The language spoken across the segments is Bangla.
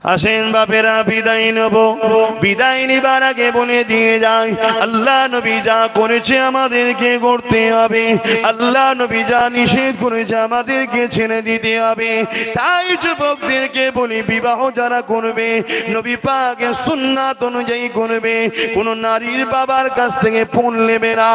আসেন বাপেরা বিদায় নেব। বিদায় নিবার আগে বলে দিয়ে যায় আল্লাহ নবী যা করেছে আমাদেরকে করতে হবে, আল্লাহ নবী যা নিষেধ করেছে আমাদেরকে ছেড়ে দিতে হবে। তাই যুবকদেরকে বলি, বিবাহ যারা করবে নবী পাকের সুন্নাত অনুযায়ী করবে, কোন নারীর বাবার কাছ থেকে ফোন নেবে না।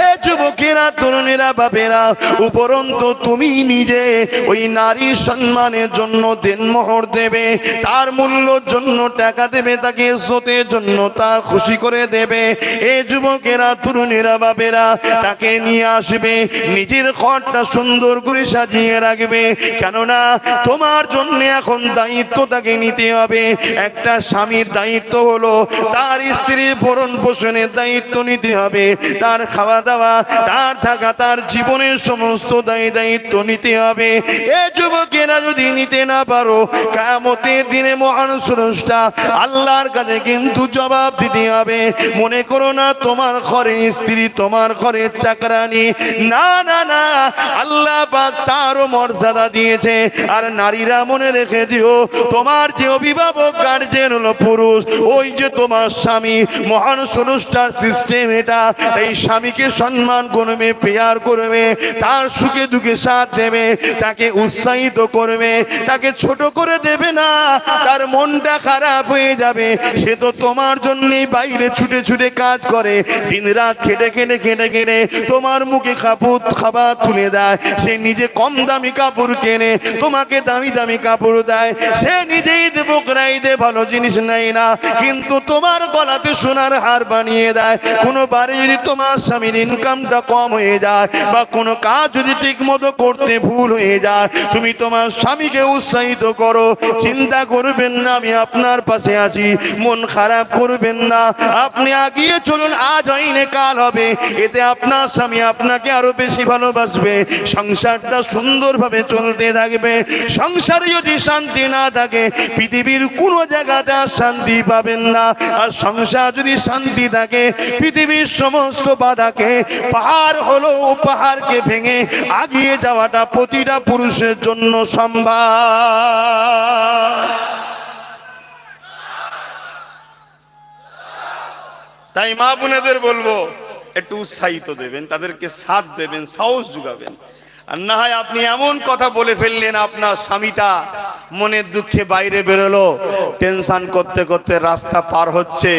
এ যুবকেরা, তরুণেরা, বাপেরা, উপরন্তু তুমি নিজে ওই নারীর সম্মানের জন্য দেনমোহর দেবে, তার মূল্যর জন্য টাকা দেবে, তাকে ইজ্জতের জন্য তা খুশি করে দেবে। এই যুবকেরা, তরুণেরা, বাপেরা, তাকে নিয়ে আসবে, নিজের ঘরটা সুন্দর করে সাজিয়ে রাখবে। কেননা তোমার জন্য এখন দায়িত্ব তাকে নিতে হবে। একটা স্বামীর দায়িত্ব হলো তার স্ত্রীর ভরণ পোষণের দায়িত্ব নিতে হবে, তার খাওয়া দাওয়া, তার থাকা, তার জীবনের সমস্ত দায়িত্ব নিতে হবে। এই যুবকেরা যদি নিতে না পারো, কিয়ামতের দিনে মহান স্রষ্টা আল্লাহর কাছে কিন্তু জবাব দিতে হবে। মনে করো না তোমার ঘরের স্ত্রী তোমার ঘরের চাকরানি, না না না, আল্লাহ পাক তারও মর্যাদা দিয়েছে। আর নারীরা মনে রেখে দিও, তোমার যে অভিভাবক গার্জেন হলো পুরুষ, ওই যে তোমার স্বামী, মহান স্রষ্টার সিস্টেম এটা। এই স্বামীকে সম্মান করবে, পেয়ার করবে, তার সুখে দুঃখে সাথ দেবে, তাকে উৎসাহিত করবে, তাকে ছোট করে দেবে না। তার মনটা খারাপ হয়ে যাবে, সে তো তোমার জন্যই বাইরে ছুটে ছুটে কাজ করে, দিন রাত খেটে খেটে খেটে খেটে তোমার মুখে খাবার তুলে দেয়। সে নিজে কম দামি কাপড় কেনে, তোমাকে দামি দামি কাপড় দেয়। সে নিজেই বকরাই দে, ভালো জিনিস নেয় না, কিন্তু তোমার গলাতে সোনার হার বানিয়ে দেয়। কোনোবারে যদি তোমার স্বামীর ইনকামটা কম হয়ে যায় বা কোনো কাজ যদি ঠিক মতো করতে ভুল হয়ে যায়, তুমি তোমার স্বামীকে উৎসাহিত করো, চিন্তা করবেন না আমি আপনার পাশে আছি, মন খারাপ করবেন না, আপনি আগিয়ে চলুন, আজ হয়নি কাল হবে। এতে আপনার স্বামী আপনাকে আরো বেশি ভালোবাসবে, সংসারটা সুন্দরভাবে চলতে থাকবে। সংসারে যদি শান্তি না থাকে, পৃথিবীর কোনো জায়গাতে আর শান্তি পাবেন না। আর সংসার যদি শান্তি থাকে, পৃথিবীর সমস্ত বাধাকে, পাহাড় হলো পাহাড়কে ভেঙে আগিয়ে যাওয়াটা প্রতিটা পুরুষের জন্য সম্ভব। তাই মা বোনেদের বলবো, একটু উৎসাহিত দেবেন, তাদেরকে সাথ দেবেন, সাহস যোগাবেন। আর না হয় আপনি এমন কথা বলে ফেললেন, আপনার স্বামীটা মনের দুঃখে বাইরে বেরোলো, টেনশন করতে করতে রাস্তা পার হচ্ছে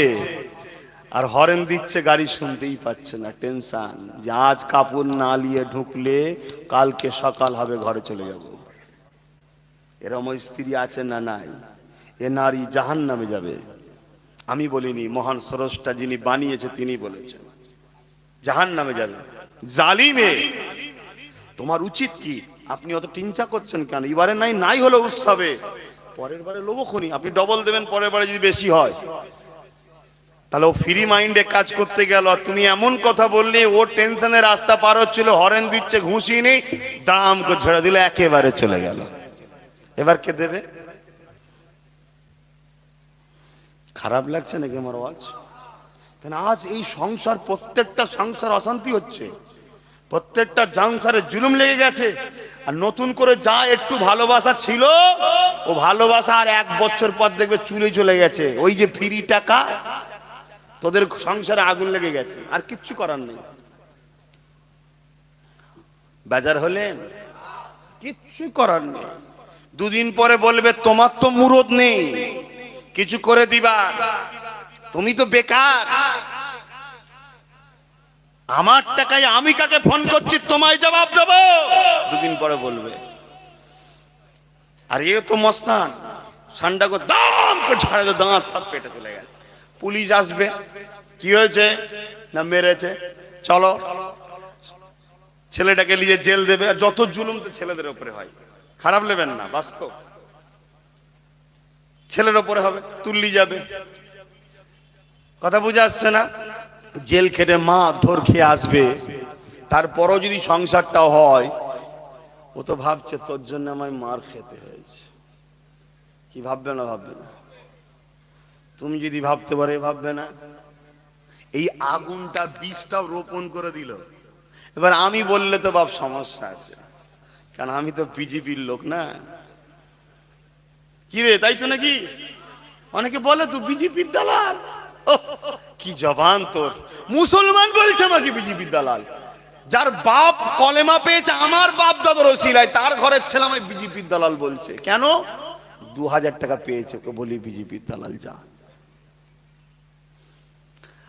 আর হরেন দিচ্ছে, গাড়ি শুনতেই পাচ্ছে না, টেনশন যে আজ কাপড় না নিয়ে ঢুকলে কালকে সকাল হবে, ঘরে চলে যাব। এরকম স্ত্রী আছে না নাই? এ নারী জাহান্নামে যাবে। আমি বলিনি, মহান স্রষ্টা যিনি বানিয়েছে তিনি বলেছেন জাহান্নামে যাবে। জালিমে, তোমার উচিত কি? আপনি অত চিন্তা করছেন কেন? এবারে নাই হলো উৎসবে, পরের বারে লোভখনি আপনি ডবল দেবেন, পরের বারে যদি বেশি হয়। তাহলে ও ফ্রি মাইন্ডে কাজ করতে গেল, আর তুমি এমন কথা বললে, ও টেনশনে রাস্তা পার হচ্ছিল, হরেন দিচ্ছে, ঘুষি নেই, দাম করে ছেড়ে দিলে, একেবারে চলে গেল। এবার কে দেবে? খারাপ লাগছে নাকি আমার আওয়াজ? কেন আজ এই সংসার, প্রত্যেকটা সংসার অশান্তি হচ্ছে, প্রত্যেকটা সংসারে জুলুম লেগে গেছে। আর নতুন করে যা একটু ভালোবাসা ছিল, ও ভালোবাসা আর 1 বছর পর দেখবে চুলে চলে গেছে। ওই যে ফ্রি টাকা, তোদের সংসারে আগুন লেগে গেছে, আর কিচ্ছু করার নেই। বাজার হলেন, কিচ্ছু করার নেই। 2 দিন পরে বলবে তোমার তো মুরদ নেই কিছু করে দিবা, তুমি তো বেকার, আমার টাকায় আমি কাকে ফোন করছি তোমায় জবাব দেবো, 2 দিন পরে বলবে। আর এ তো মস্তান, ঠান্ডা করে দাম করে ঝাড়ে, দাঁত ফাঁক পেটে চলে গেছে। পুলিশ আসবে, কি হয়েছে না মেরেছে, চলো ছেলেটাকে নিয়ে জেল দেবে। আর যত জুলুম তো ছেলেদের উপরে হয়, খারাপ নেবেন না, বাস্তব ছেলের উপরে হবে, তুললি যাবে। কথা বুঝে আসছে না? জেল খেটে মা ধর খেয়ে আসবে, তারপরও যদি সংসারটাও হয়, ও তো ভাবছে তোর জন্য আমায় মার খেতে হয়েছে। কি ভাববে না? ভাববে না? তুমি যদি ভাবতে পারে, ভাববে না? এই আগুনটা, বীজটাও রোপণ করে দিল। এবার আমি বললে তো বাপ সমস্যা আছে, কারণ আমি তো বিজেপির লোক না, কি রে, তাই তো নাকি? অনেকে বলে তো বিজেপির দালাল। কি জবান তোর! মুসলমান বলছে আমাকে বিজেপির দালাল। যার বাপ কলেমা পেয়েছে আমার বাপ দাদার ওসিলায়, তার ঘরের ছেলে আমায় বিজেপির দালাল বলছে। কেন? 2000 টাকা পেয়েছে, ওকে বলি বিজেপির দালাল যা।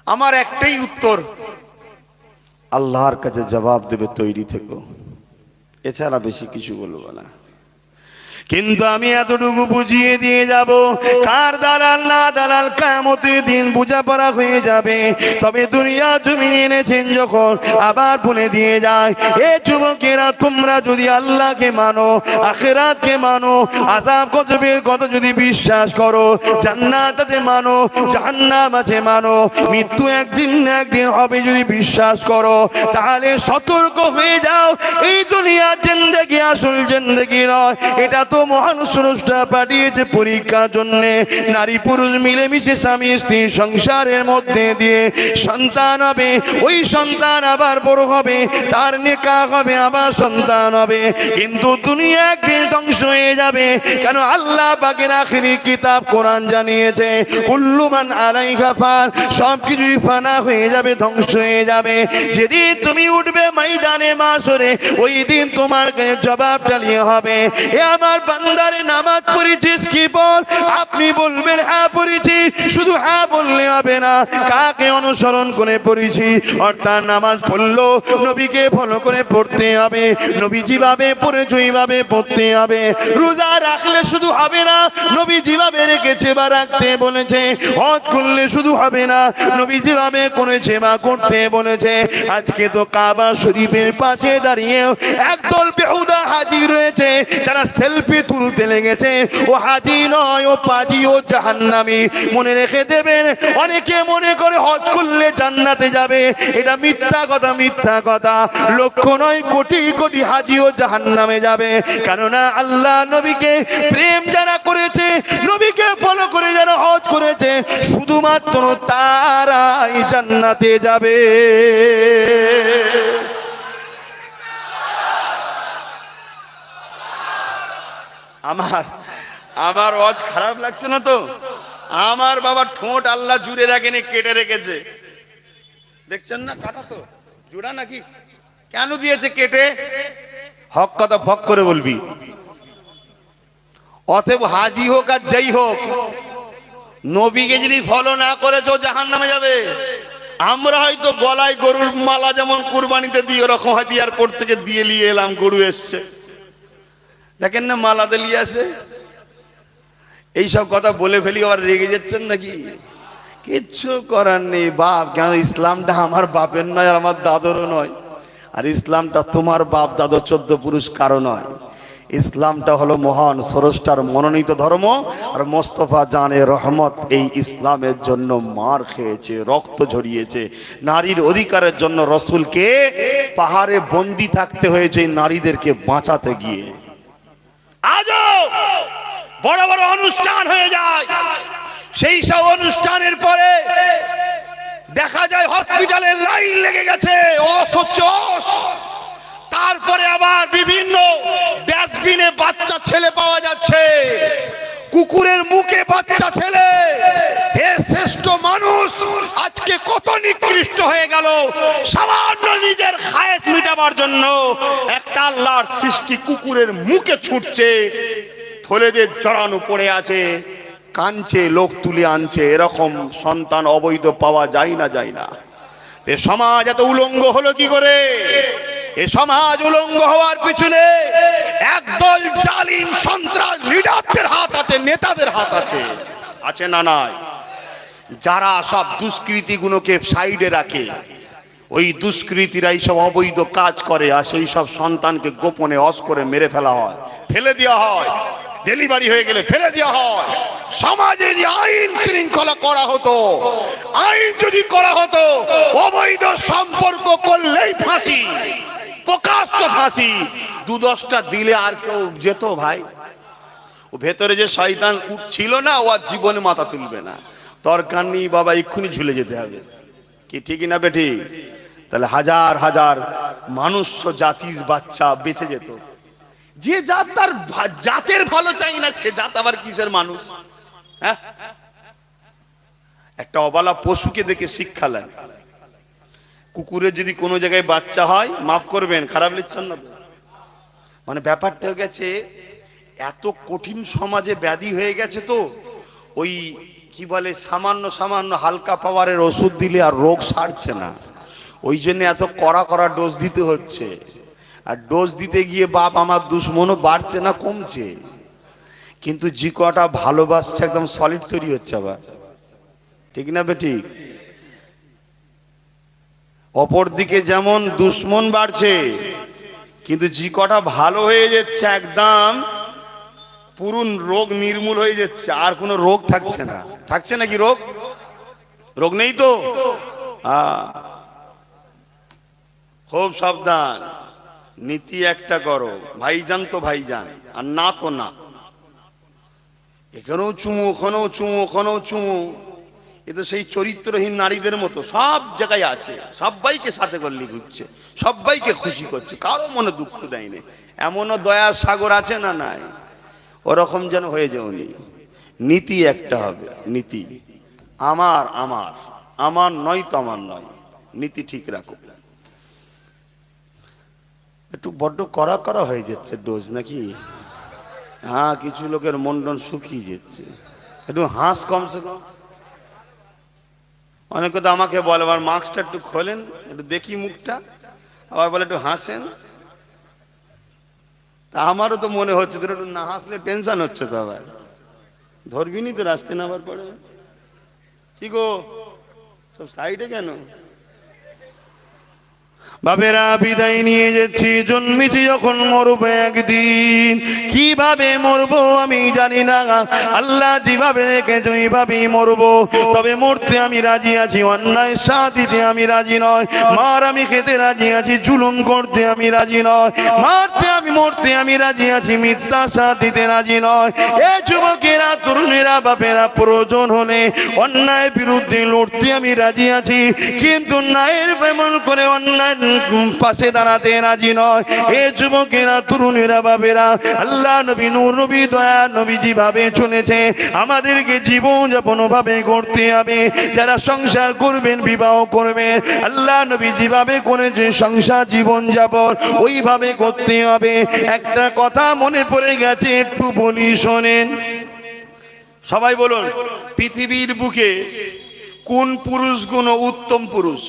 আমার একটাই উত্তর, আল্লাহর কাছে জবাব দেবে, তৈরি থেকো। এছাড়া বেশি কিছু বলবো না। কিন্তু আমি এতটুকু বুঝিয়ে দিয়ে যাব, কার দালাল না দালাল কিয়ামতের দিন বোঝাপড়া হয়ে যাবে। তবে দুনিয়া জমিনে এনেছেন যখন, আবার বলে দিয়ে যায়, এ যুবকেরা, তোমরা যদি আল্লাহকে মানো, আখিরাতকে মানো, আযাব গজবের কথা যদি বিশ্বাস করো, জান্নাত আছে মানো, জাহান্নাম আছে মানো, মৃত্যু একদিন না একদিন হবে যদি বিশ্বাস করো, তাহলে সতর্ক হয়ে যাও। এই দুনিয়া জিন্দেগি আসল জিন্দেগি নয়। এটা তো মহান স্রষ্টা পাঠিয়েছে পরীক্ষার জন্য। নারী পুরুষ মিলেমিশে স্বামী স্ত্রী সংসারের মধ্যে দিয়ে সন্তান হবে, ওই সন্তান আবার বড় হবে, তার নিকাহ হবে, আবার সন্তান হবে। কিন্তু দুনিয়া একদিন ধ্বংস হয়ে যাবে। কেন? আল্লাহ পাকের আখিরি কিতাব কোরআন জানিয়েছে, কুল্লু মান আলাইহা ফান, সবকিছুই ফানা হয়ে যাবে, ধ্বংস হয়ে যাবে। যেদিন তুমি উঠবে ময়দানে মাশরে, ওই দিন তোমার কাছে জবাব চালিয়ে হবে, এ আমার বান্দারে নামাজ পড়েছিস কি বল? আপনি বলবেন হ্যাঁ পড়েছি। শুধু হ্যাঁ বললে হবে না, কাকে অনুসরণ করে পড়েছি। অর্থাৎ নামাজ পড়লো নবীকে ফলো করে পড়তে হবে, নবী যেভাবে পড়েছে ওইভাবে পড়তে হবে। রোজা রাখলে শুধু হবে না, নবী যেভাবে রেখেছে বা রাখতে বলেছে। হজ করলে শুধু হবে না, নবী যেভাবে করেছে বা করতে বলেছে। আজকে তো কাবা শরীফের পাশে দাঁড়িয়ে একদল বেহুদা হাজি রয়েছে, যারা সেলফি তুলতে লেগেছে। ও হাজি নয়, ও পাজি, ও জাহান্নামী। মনে রেখে দেবেন, অনেকে মনে করে হজ করলে জান্নাতে যাবে। এটা মিথ্যা কথা, মিথ্যা কথা। লক্ষ নয়, কোটি কোটি হাজি ও জাহান্নামে যাবে। কেননা আল্লাহ নবীকে প্রেম যারা করেছে, নবীকে ফলো করে যারা হজ করেছে, শুধুমাত্র তারাই জান্নাতে যাবে। আমার ওয়াজ খারাপ লাগছে না তো? আমার বাবা ঠোঁট আল্লাহ জুড়ে রাখেনি, কেটে রেখেছে। দেখছেন না, কাটা তো জোড়া নাকি? কেন দিয়েছে কেটে? হক কথা ভক করে বলবি। অতএব হাজি হোক আর যাই হোক, নবীকে যদি ফলো না করেছো জাহান্নামে যাবে। আমরা হয়তো গলায় গরুর মালা যেমন কুরবানিতে দিয়ে, ওরকম হয়তো এয়ারপোর্ট থেকে দিয়ে নিয়ে এলাম, গরু এসছে, দেখেন না মালা দিয়ে আসে। এইসব কথা বলে ফেলি, আবার রেগে যাচ্ছেন নাকি? কিচ্ছু করার নেই বাপ। কেন? ইসলামটা আমার বাপের নয়, আর আমার দাদরও নয়। আর ইসলামটা তোমার বাপ দাদর 14 পুরুষ কারো নয়। ইসলামটা হলো মহান স্রষ্টার মনোনীত ধর্ম। আর মোস্তফা জানে রহমত এই ইসলামের জন্য মার খেয়েছে, রক্ত ঝরিয়েছে। নারীর অধিকারের জন্য রসুলকে পাহাড়ে বন্দি থাকতে হয়েছে নারীদেরকে বাঁচাতে গিয়ে। আজও বড় বড় অনুষ্ঠান হয়ে যায়, সেই সব অনুষ্ঠানের পরে দেখা যায় হসপিটালের লাইন লেগে গেছে, অসহ্য। তারপরে আবার বিভিন্ন ডাস্টবিনে বাচ্চা ছেলে পাওয়া যাচ্ছে, কুকুরের মুখে বাচ্চা ছেলে। হে শ্রেষ্ঠ মানুষ, আজকে কত নিকৃষ্ট হয়ে গেল। সামান্য নিজের খায়েশ মিটাবার জন্য একটা আল্লাহর সৃষ্টি কুকুরের মুখে ছুটছে, থলেদের জড়ানো পড়ে আছে, কাঁদছে, লোক তুলে আনছে। এরকম সন্তান অবৈধ পাওয়া যায় না, যায় না। এ সমাজ এত উলঙ্গ হলো কি করে? এ সমাজ উলঙ্গ হওয়ার পিছনে একদল জালিম সন্ত্রাস লিডারদের হাত আছে, নেতাদের হাত আছে। আছে না নাই? যারা সব দুষ্কৃতিগুলোকে সাইডে রাখে, ওই দুষ্কৃতীরাই সব অবৈধ কাজ করে। আর সেই সব সন্তানকে গোপনে অস করে মেরে ফেলা হয়, ফেলে দেওয়া হয়, ডেলিভারি হয়ে গেলে ফেলে দেওয়া হয়। সমাজে যে আইন শৃঙ্খলা করা হতো, আইন যদি করা হতো, অবৈধ সম্পর্ক করলেই ফাঁসি, প্রকাশ্য ফাঁসি। 2-10টা দিলে আর কেউ যেত ভাই? ও ভেতরে যে শয়তান ছিল না, ও আর জীবনে মাথা তুলবে না। দরকার নেই বাবা, এক্ষুনি ঝুলে যেতে হবে। কি ঠিক না বেঠি? তাহলে হাজার হাজার মানুষ জাতির বাচ্চা বেঁচে যেত। যে জাত তার জাতের ভালো চাই না, সে জাত আবার কিসের মানুষ? হ্যাঁ, একটা অবালা পশুকে দেখে শিক্ষা নেন। কুকুরের যদি কোনো জায়গায় বাচ্চা হয়, মাফ করবেন, খারাপ লিখছেন না, মানে ব্যাপারটা হয়ে গেছে এত কঠিন সমাজে ব্যাধি হয়ে গেছে, তো ওই কি বলে সামান্য সামান্য হালকা পাওয়ারের ওষুধ দিলে আর রোগ সারছে না, ওই জন্য এত কড়া কড়া ডোজ দিতে হচ্ছে। আর ডোজ দিতে গিয়ে বাপ আমার দুশ্মনও বাড়ছে না কমছে, কিন্তু যে কটা ভালোবাসছে একদম সলিড তৈরি হচ্ছে আবার, ঠিক না বেঠিক? অপর দিকে যেমন দুশ্মন বাড়ছে, কিন্তু যে কটা ভালো হয়ে যাচ্ছে একদম পুরো রোগ নির্মূল হয়ে যাচ্ছে, আর কোনো রোগ থাকছে না। থাকছে নাকি রোগ? রোগ নেই তো। খুব সাবধান, নীতি একটা করো, ভাইজান তো ভাইজান, আর না তো না। এখানেও চুমু, ওখানেও চুমু, ওখানেও চুমু। এ তো সেই চরিত্রহীন নারীদের মতো সব জায়গায় আছে, সবাইকে সাথে করলে ঘুরছে, সবাইকে খুশি করছে, কারো মনে দুঃখ দেয়নি। এমনও দয়ার সাগর আছে না নাই? ওরকম যেন হয়ে যাওনি। নীতি একটা হবে, নীতি আমার আমার আমার নয় তো আমার নয়, নীতি ঠিক রাখো। একটু বড্ড কড়া কড়া হয়ে যাচ্ছে ডোজ নাকি? হ্যাঁ, কিছু লোকের মন শুকিয়ে যাচ্ছে, একটু হাস কমসে কম। অনেকে তো আমাকে বলে আবার মাস্কটা একটু খোলেন, একটু দেখি মুখটা, আবার বলে একটু হাসেন। তা আমারও তো মনে হচ্ছে তোর একটু না হাসলে টেনশন হচ্ছে, তো আবার ধরবিনি তো রাস্তায় নামার পরে। কি গো, সব সাইডে কেন? বাবেরা বিদায় নিয়ে যাচ্ছি, জন্মেছি যখন মরবো একদিন, কিভাবে মরবো আমি জানি না, আল্লাহ যেভাবে রেখেছে ওইভাবেই মরবো। তবে মরতে আমি রাজি আছি, অন্যায় সাথ দিতে আমি রাজি নয়। মার আমি খেতে রাজি আছি, জুলুম করতে আমি রাজি নয়। মরতে আমি রাজি আছি, মিথ্যা সাথ দিতে রাজি নয়। এ যুবকেরা, তরুণেরা, বাপেরা, প্রয়োজন হলে অন্যায়ের বিরুদ্ধে লড়তে আমি রাজি আছি, কিন্তু ন্যায়ের বেমন করে অন্যায় পাশে দাঁড়াতে রাজি নয়। এ যুবকেরা, তরুণেরা, বাবেরা, আল্লাহ নবী, নূর নবী, দয়া নবী যেভাবে চলেছে আমাদেরকে জীবন যাপন ভাবে করতে হবে। যারা সংসার করবেন, বিবাহ করবেন, আল্লাহ নবী যেভাবে করেছে সংসার জীবন যাপন ওইভাবে করতে হবে। একটা কথা মনে পড়ে গেছে, একটু বলি শোনেন। সবাই বলুন, পৃথিবীর বুকে কোন পুরুষগুণ উত্তম পুরুষ?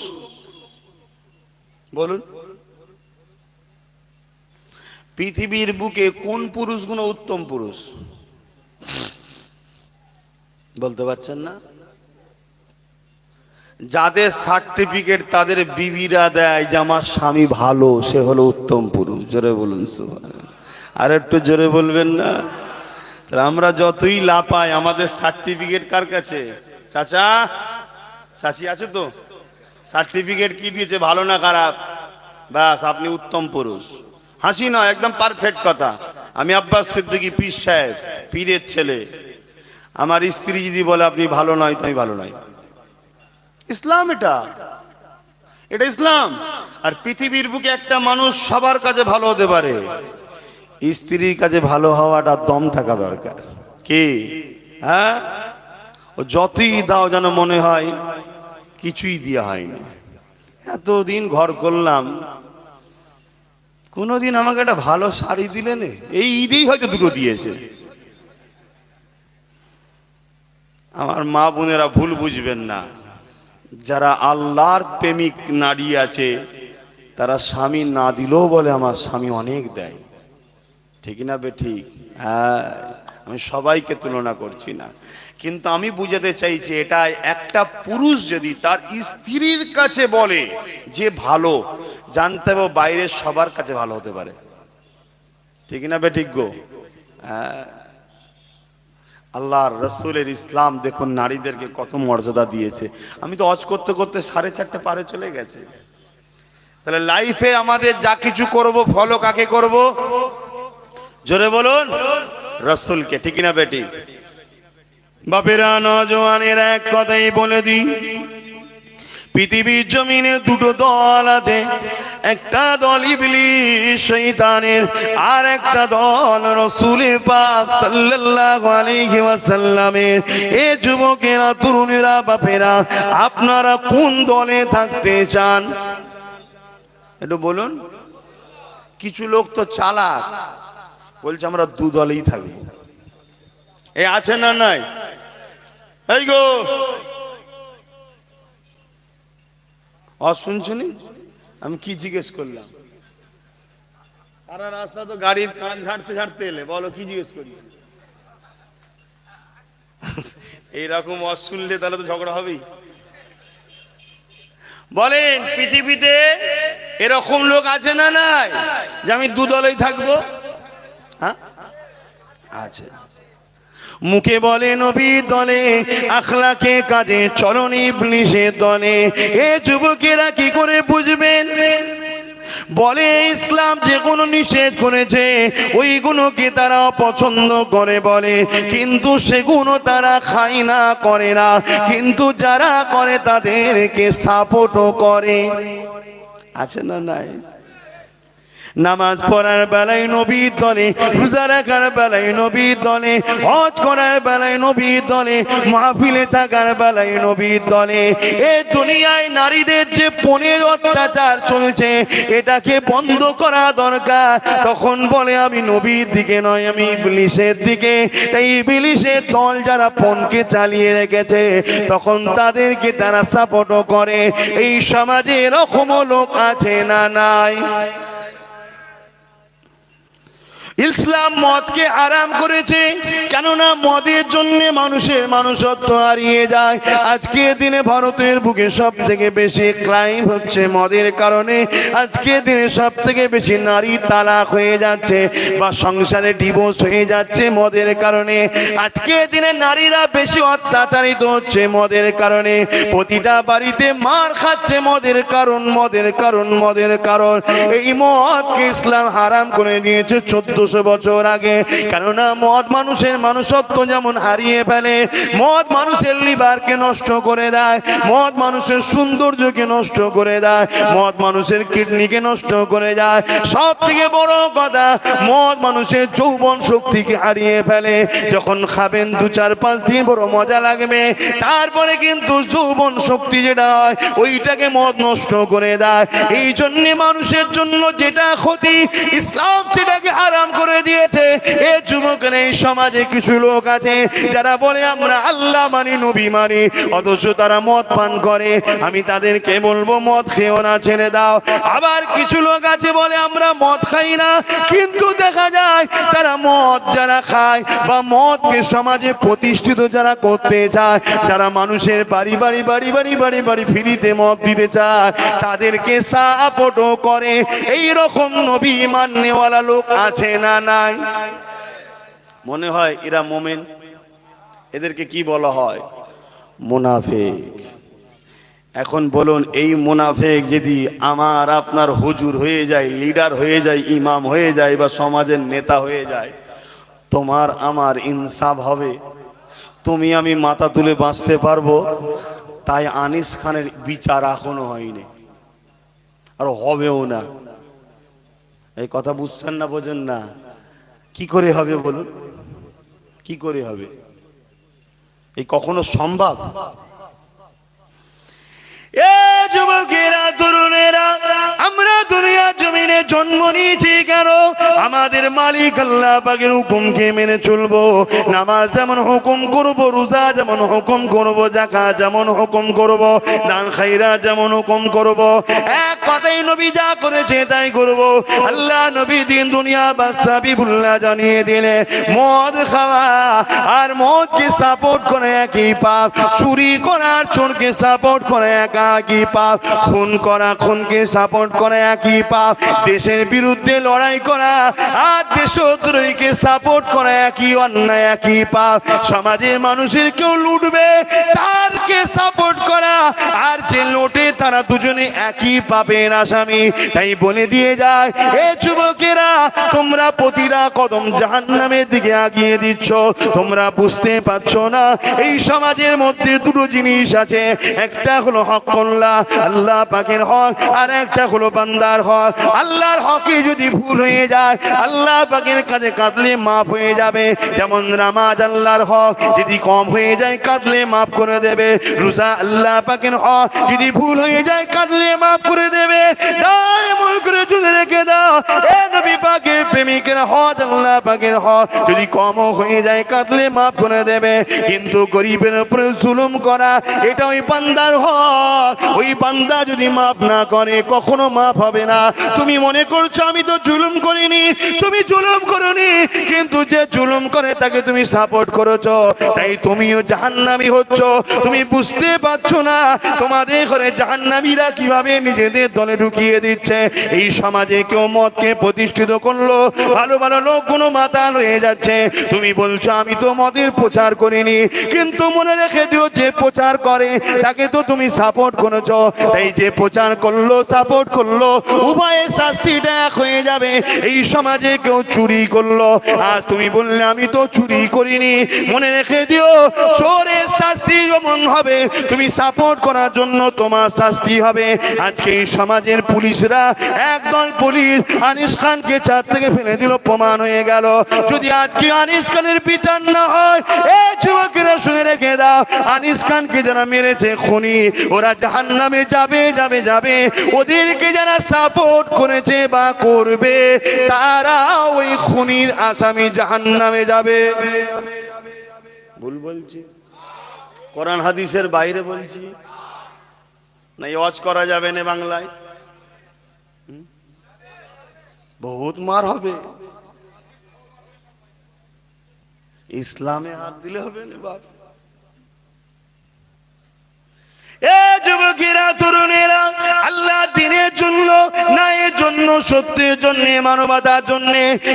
বলুন, পৃথিবীর বুকে কোন পুরুষগুণ উত্তম পুরুষ? বলতে পারছেন না? যাদের সার্টিফিকেট তাদের বিবিরা দেয় যে আমার স্বামী ভালো, সে হলো উত্তম পুরুষ। জোরে বলুন সুবহানাল্লাহ। আর একটু জোরে বলবেন না? তাহলে আমরা যতই লাপাই, আমাদের সার্টিফিকেট কার কাছে? চাচা, চাচি আছে তো? সার্টিফিকেট কি দিয়েছে, ভালো না খারাপ? ব্যাস, আপনি উত্তম পুরুষ। হাসি নয়, একদম পারফেক্ট কথা। আমি আব্বাস সিদ্দিকী পীর সাহেব, পীরের ছেলে। আমার স্ত্রী যদি বলে আপনি ভালো নয়, তো আমি ভালো নয়। ইসলাম এটা, এটা ইসলাম। আর পৃথিবীর বুকে একটা মানুষ সবার কাছে ভালো হতে পারে, স্ত্রীর কাছে ভালো হওয়াটা দম থাকা দরকার। কি? হ্যাঁ, ও যতই দাও যেন মনে হয় কিছুই দেওয়া হয়নি। এতদিন ঘর করলাম, কোনোদিন আমাকে একটা ভালো শাড়ি দিলেন? এই ঈদেই হয়তো দুটো দিয়েছে। আমার মা বোনেরা ভুল বুঝবেন না, যারা আল্লাহর প্রেমিক নারী আছে তারা স্বামী না দিলেও বলে আমার স্বামী অনেক দেয়। ঠিক না বে ঠিক? হ্যাঁ, আমি সবাইকে তুলনা করছি না, কিন্তু আমি বুঝাতে চাইছি এটা একটা পুরুষ যদি তার স্ত্রীর কাছে বলে যে ভালো, জানতে হবে বাইরের সবার কাছে ভালো হতে পারে। ঠিক না বে ঠিক গো? হ্যাঁ, আল্লাহর রসুলের ইসলাম দেখুন নারীদেরকে কত মর্যাদা দিয়েছে। আমি তো অজ করতে করতে 4:30 পারে চলে গেছে। তাহলে লাইফে আমাদের যা কিছু করব ফলো কাকে করব? জোরে বলুন, রসুলকে। ঠিক না বেটি? বাপেরা, নজওয়ানের এক কথাই বলে দিই, পৃথিবীর জমিনে দুটো দল আছে, একটা দল ইবলিস শয়তানের, আর একটা দল রাসূল পাক সাল্লাল্লাহু আলাইহি ওয়াসাল্লামের। এ যুবকেরা, তরুণেরা, বাপেরা, আপনারা কোন দলে থাকতে চান একটু বলুন। কিছু লোক তো চালাক, বলছে আমরা দু দলেই থাকবো। এ আছে না নাই? এই গো শুনছনি আমি কি জিজ্ঞেস করলাম? সারা রাস্তা তো গাড়ির কাঁচ ঝাড়তে ঝাড়তে এলে, বলো কি জিজ্ঞেস করি? এইরকম শুনলে তাহলে তো ঝগড়া হবেই। বলেন, পৃথিবীতে এরকম লোক আছে না নাই যে আমি দু দলেই থাকবো? হ্যাঁ আছে। মুখে বলে নবীর দলে, আখলাকে কাজে চলন ইবলিসের দলে। এ যুবকেরা কি করে বুঝবেন? বলে ইসলাম যেগুলো নিষেধ করেছে ওইগুলোকে তারা পছন্দ করে বলে, কিন্তু সেগুলো তারা খায় না, করে না, কিন্তু যারা করে তাদেরকে সাপোর্টও করে। আছে না নাই? নামাজ পড়ার বেলায় নবীর দলে, রোজা রাখার বেলায় নবীর দলে, হজ করার বেলায় নবীর দলে, মাহফিলে থাকার বেলায় নবীর দলে। এই দুনিয়ায় নারীদের যে পনের অত্যাচার চলছে, এটাকে বন্ধ করা দরকার। তখন বলে আমি নবীর দিকে নয়, আমি ইবলিসের দিকে। তাই ইবলিসের দল যারা পণকে চালিয়ে রেখেছে, তখন তাদেরকে তারা সাপোর্টও করে। এই সমাজে এরকম লোক আছে না নাই? ইসলাম মদকে হারাম করেছে, কেননা মদের জন্য মানুষের মানুষত্ব হারিয়ে যায়। আজকে দিনে ভারতের বুকে সব থেকে বেশি ক্রাইম হচ্ছে মদের কারণে। আজকে দিনে সব থেকে বেশি নারী তালাক হয়ে যাচ্ছে বা সংসারে ডিভোর্স হয়ে যাচ্ছে মদের কারণে। আজকে দিনে নারীরা বেশি অত্যাচারিত হচ্ছে মদের কারণে। প্রতিটা বাড়িতে মার খাচ্ছে মদের কারণ, মদের কারণ, মদের কারণ। এই মদকে ইসলাম হারাম করে দিয়েছে 1400 বছর আগে। কেননা মদ মানুষের মানুষত্ব যেমন হারিয়ে ফেলে, মদ মানুষের লিভারকে নষ্ট করে দেয়, মদ মানুষের সৌন্দর্যকে নষ্ট করে দেয়, মদ মানুষের কিডনিকে নষ্ট করে যায়। সব থেকে বড় কথা, মদ মানুষের যৌবন শক্তিকে হারিয়ে ফেলে। যখন খাবেন 2-4-5 দিন বড় মজা লাগবে, তারপরে কিন্তু যৌবন শক্তি যেটা হয় ওইটাকে মদ নষ্ট করে দেয়। এই জন্য মানুষের জন্য যেটা ক্ষতি, ইসলাম সেটাকে হারাম করে দিয়েছে। এই যুবকের, এই সমাজে কিছু লোক আছে যারা বলে আমরা আল্লাহ মানি, নবী মানি, অথচ তারা মদ পান করে। আমি তাদেরকে বলবো মদ খেও না, ছেড়ে দাও। আবার কিছু লোক আছে বলে আমরা মদ খাই না, কিন্তু দেখা যায় তারা মদ যারা খায় বা মদকে সমাজে প্রতিষ্ঠিত যারা করতে চায়, যারা মানুষের বাড়ি বাড়ি বাড়ি বাড়ি বাড়ি বাড়ি ফ্রিতে মদ দিতে চায়, তাদেরকে সাপোর্টও করে। এই রকম নবী মাননেওয়ালা লোক আছে না নাই? মনে হয় এরা মোমেন। এদেরকে কি বলা হয়? মুনাফিক। এখন বলুন, এই মুনাফিক যদি আমার আপনার হুজুর হয়ে যায়, লিডার হয়ে যায়, ইমাম হয়ে যায় বা সমাজের নেতা হয়ে যায়, তোমার আমার ইনসাফ হবে? তুমি আমি মাথা তুলে বাঁচতে পারবো? তাই আনিস খানের বিচার এখনো হয়নি, আর হবেও না। এই কথা বুঝছেন না, বোঝেন না? কি করে হবে বলুন? কি করে হবে? এই কখনো সম্ভব? এ যুবকেরা, তরুণেরা, আমরা দুনিয়া জমিনে জন্ম নিয়েছি কেন? আমাদের মালিক আল্লাহ পাকের হুকুমকে মেনে চলবো। নামাজ যেমন হুকুম করব, রোজা যেমন হুকুম করব, যাকাত যেমন হুকুম করব, দান খায়রাত যেমন হুকুম করব। এক কথাই নবী যা করেছে তাই করব। আল্লাহ নবী দিন দুনিয়া বাদশা বিবুল্লাহ জানিয়ে দিলে, মদ খাওয়া আর মদকে সাপোর্ট করে একই পাপ, চুরি করার চোরকে সাপোর্ট করে একই পাপ, খুন করা খুনকে সাপোর্ট করে একই পাপ। দেশের বিরুদ্ধে লড়াই করা আর দেশদ্রোহীকে সাপোর্ট করা একই অন্যায়, একই পাপ। সমাজের মানুষের কেউ লুটবে, তারকে সাপোর্ট করা আর যে লোটে, তারা দুজনে একই পাপের আসামি। তাই বলে দিয়ে যায়, এ যুবকেরা, তোমরা প্রতিটা কদম জাহান্নামের দিকে আগিয়ে দিচ্ছ, তোমরা বুঝতে পারছো না এই সমাজের মধ্যে দুটো জিনিস আছে, একটা হলো হকল্লাহ, আল্লাহ পাকের হক, আর একটা হলো বান্দার হক। আল্লাহর হকে যদি ভুল হয়ে যায়, আল্লাহ পাকের কাছে কাঁদলে মাফ হয়ে যাবে। যেমন নামাজ আল্লাহর হক, যদি কম হয়ে যায় কাঁদলে মাফ করে দেবে। রোজা আল্লাহ পাকের হক, যদি ভুল হয়ে যায় কাঁদলে মাফ করে দেবে। এমন করে যদি রেখে দাও, এ নবী পাকের প্রেমিকের হক, আল্লাহ পাকের হক, যদি কম হয়ে যায় কাঁদলে মাফ করে দেবে। কিন্তু গরিবের উপরে জুলুম করা, এটা ওই বান্দার হক, ওই বান্দা যদি মাফ না করে কখনো মাফ হবে না। তুমি মনে করছো আমি তো জুলুম করিনি, তুমি জুলুম করনি, কিন্তু যে জুলুম করে তাকে তুমি সাপোর্ট করেছো, তাই তুমিও জাহান্নামী হচ্ছ। তুমি বুঝতে পারছো না তোমাদের ঘরে জাহান্নামীরা কিভাবে নিজেদের দলে ঢুকিয়ে দিচ্ছে। এই সমাজে কেউ মদকে প্রতিষ্ঠিত করলো, ভালো ভালো লোকগুলো মাতাল হয়ে যাচ্ছে। তুমি বলছো আমি তো মদের প্রচার করিনি, কিন্তু মনে রেখে দিও যে প্রচার করে তাকে তো তুমি সাপোর্ট করেছো। তাই যে প্রচার করলো, সাপোর্ট করলো, উভয়ের শাস্তিটা এক হয়ে যাবে। এই সমাজে কেউ চুরি করলো আর তুমি বললে আমি তো চুরি করিনি, মনে রেখে দিও চোরের শাস্তি যেমন হবে, তুমি সাপোর্ট করার জন্য তোমার শাস্তি হবে। আজকে এই সমাজের পুলিশরা, একদল পুলিশ আনিস খানকে চার থেকে ফেলে দিল, প্রমাণ হয়ে গেল। যদি আজকে আনিস খানের বিচার না হয়, এই যুবকেরা শুনে রেখে দাও, আনিস খানকে যারা মেরেছে খুনি, ওরা জাহান্নামে যাবে যাবে যাবে। ওদেরকে যারা সাপোর্ট করেছে বা করবে, তারা ওই খুনির আসামি জাহান্নামে যাবে। ভুল বলছি? কোরআন হাদিসের বাইরে বলছি না? ওয়াজ করা যাবে না বাংলায়? বহুত মার হবে। ইসলামে হাত দিলে হবে না বাপ। এ যুবকেরা, তরুণেরা, আল্লাহ দিনের জন্য, ন্যায়ের জন্য, সত্যের জন্য, মানবতার জন্য,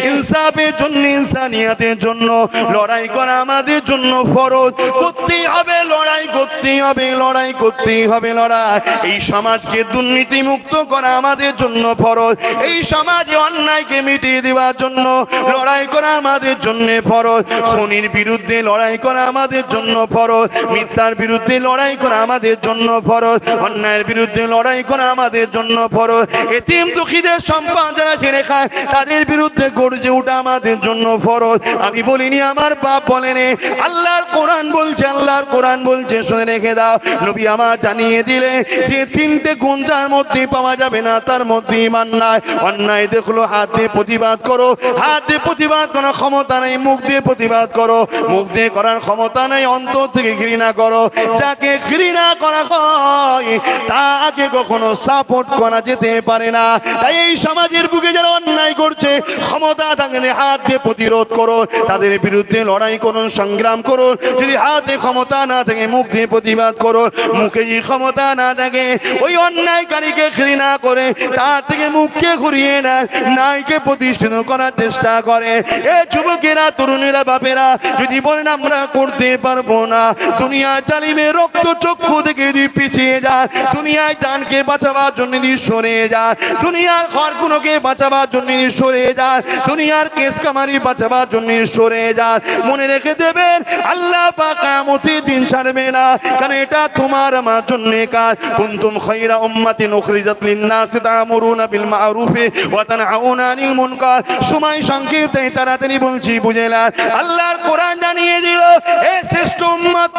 ইনসাফের জন্য, ইনসানিয়াতের জন্য লড়াই করা আমাদের জন্য ফরজ। করতেই হবে লড়াই, করতেই হবে লড়াই, করতেই হবে লড়াই। এই সমাজকে দুর্নীতি মুক্ত করা আমাদের জন্য ফরজ। এই সমাজে অন্যায়কে মিটিয়ে দেওয়ার জন্য লড়াই করা আমাদের জন্য ফরজ। খুনির বিরুদ্ধে লড়াই করা আমাদের জন্য ফরজ। মিথ্যার বিরুদ্ধে লড়াই করা আমাদের জন্য ফরজ। অন্যায়ের বিরুদ্ধে লড়াই করা আমাদের জন্য ফরজ। এতিম দুঃখীদের সম্পদ যারা ছেড়ে খায়, তাদের বিরুদ্ধে গর্জে ওঠা আমাদের জন্য ফরজ। আমি বলিনি, আমার বাপ বলেনি, আল্লাহর কোরআন বলছে, আল্লাহর কোরআন বলছে, শুনে রেখে দাও। নবী আমার জানিয়ে দিলে যে তিনটে গুণ যার মধ্যে পাওয়া যাবে না, তার মধ্যে ঈমান নাই। অন্যায় দেখলো হাত দিয়ে প্রতিবাদ করো, হাত দিয়ে প্রতিবাদ করার ক্ষমতা নেই, মুখ দিয়ে প্রতিবাদ করো, মুখ দিয়ে করার ক্ষমতা নেই, অন্তর থেকে ঘৃণা করো। যাকে ঘৃণা করা হয় তাকে কখনো সাপোর্ট করা যেতে পারে না। তাই এই সমাজের বুকে যারা অন্যায় করছে, ক্ষমতা থাকলে হাত দিয়ে প্রতিরোধ করো, তাদের বিরুদ্ধে লড়াই করুন, সংগ্রাম করুন। যদি হাতে ক্ষমতা না থাকে, মুখ দিয়ে প্রতিবাদ করো। মুখে যদি ক্ষমতা না থাকে, ওই অন্যায়কারীকে ঘৃণা করে তার থেকে মুখকে ঘুরিয়ে নেয়, নাইকে প্রতিষ্ঠিত করার চেষ্টা করে। এ যুবকেরা, তরুণেরা, বাপেরা, যদি বলেন আমরা করতে পারবো না, দুনিয়া জালিমে রক্ত চক্ষু থেকে যদি পিছিয়ে যায়, দুনিয়ায় জানকে বাঁচাবার জন্য যদি সরে যায়, দুনিয়ার ঘরগুলোকে বাঁচাবার জন্য সরে যায়, দুনিয়ার কেস কামারি বাঁচাবার জন্য সরে যায়, মনে রেখে দেবেন আল্লাহ পাক কিয়ামতের দিন ছাড়বে না। কারণ এটা তোমার আমার জন্য কাজ। কুনতুম খায়রা উম্মাতিন উখরিজাত লিন-নাস তা'মুরুনা বিল মা'রুফি ওয়া তানহাউনা আনিল মুনকার। সময় সংক্ষিপ্ত, তাড়াতাড়ি বলছি, বুঝে না। আল্লাহর কোরআন জানিয়ে দিল, এ শ্রেষ্ঠ উম্মত,